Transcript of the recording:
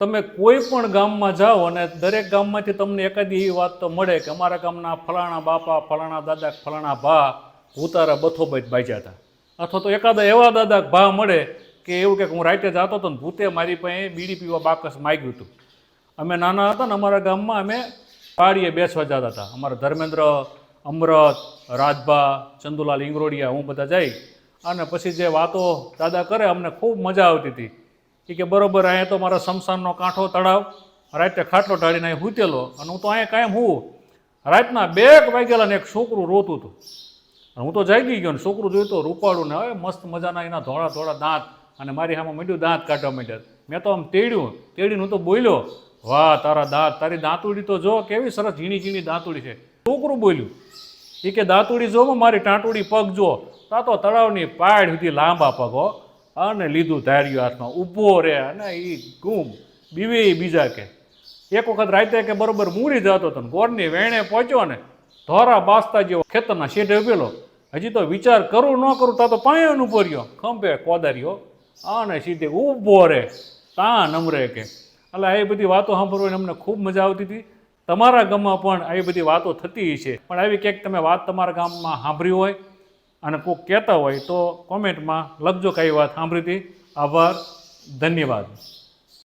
તમે કોઈ પણ ગામમાં જાઓ અને દરેક ગામમાંથી તમને એકાદી એવી વાત તો મળે કે અમારા ગામના ફલાણા બાપા, ફલાણા દાદા, ફલાણા ભા ઉતારા બથોબથ બાજ્યા હતા. અથવા તો એકાદા એવા દાદા ભા મળે કે એવું કે હું રાતે જતો હતો ને ભૂતે મારી પાસે બીડી પીવા બાકસ માગ્યું હતું. અમે નાના હતા ને અમારા ગામમાં અમે પાડીએ બેસવા જતા હતા. અમારા ધર્મેન્દ્ર, અમરત, રાજભા, ચંદુલાલ ઇંગરોડિયા, હું બધા જઈ અને પછી જે વાતો દાદા કરે અમને ખૂબ મજા આવતી હતી. એ કે બરોબર અહીંયા તો મારા શમશાનનો કાંઠો તળાવ, રાતે ખાટલો ઢાળીને અહીં હૂતેલો અને હું તો અહીંયા કાયમ હું રાતના 2 વાગ્યેલા ને એક છોકરું રોતું હતું. હું તો જાગી ગયો ને છોકરું જોયું તો રૂપાળું ને હવે મસ્ત મજાના એના ધોળા ધોળા દાંત અને મારી સામે માંડ્યું દાંત કાઢવા માંડ્યા. મેં તો આમ તેડીને હું તો બોલ્યો, વાહ તારા દાંત, તારી દાંતુડી તો જો કેવી સરસ ઝીણી ઝીણી દાંતુડી છે. છોકરું બોલ્યું, એ કે દાંતુડી જો મારી ટાંટુડી પગ જો, તા તો તળાવની પાડ સુધી લાંબા પગો અને લીધું ધાર્યું હાથમાં, ઊભો રહે અને એ ગુમ બીવે બીજા કે. એક વખત રાતે કે બરોબર મૂડી જતો હતો ને ગોળની વેણે પહોંચ્યો ને ધોરા બાસતા જેવો ખેતરના શેઢે ઉભેલો. હજી તો વિચાર કરું ન કરું તા તો પાયો ઉભો રહ્યો, ખંભે કોદાર્યો અને સીધે ઊભો રહે તા નમરે કે. એટલે એ બધી વાતો સાંભળવાની અમને ખૂબ મજા આવતી હતી. તમારા ગામમાં પણ આવી બધી વાતો થતી છે, પણ આવી ક્યાંક તમે વાત તમારા ગામમાં સાંભળી હોય અને કોઈક કહેતા હોય તો કોમેન્ટમાં લખજો કઈ વાત સાંભળી હતી. આભાર, ધન્યવાદ.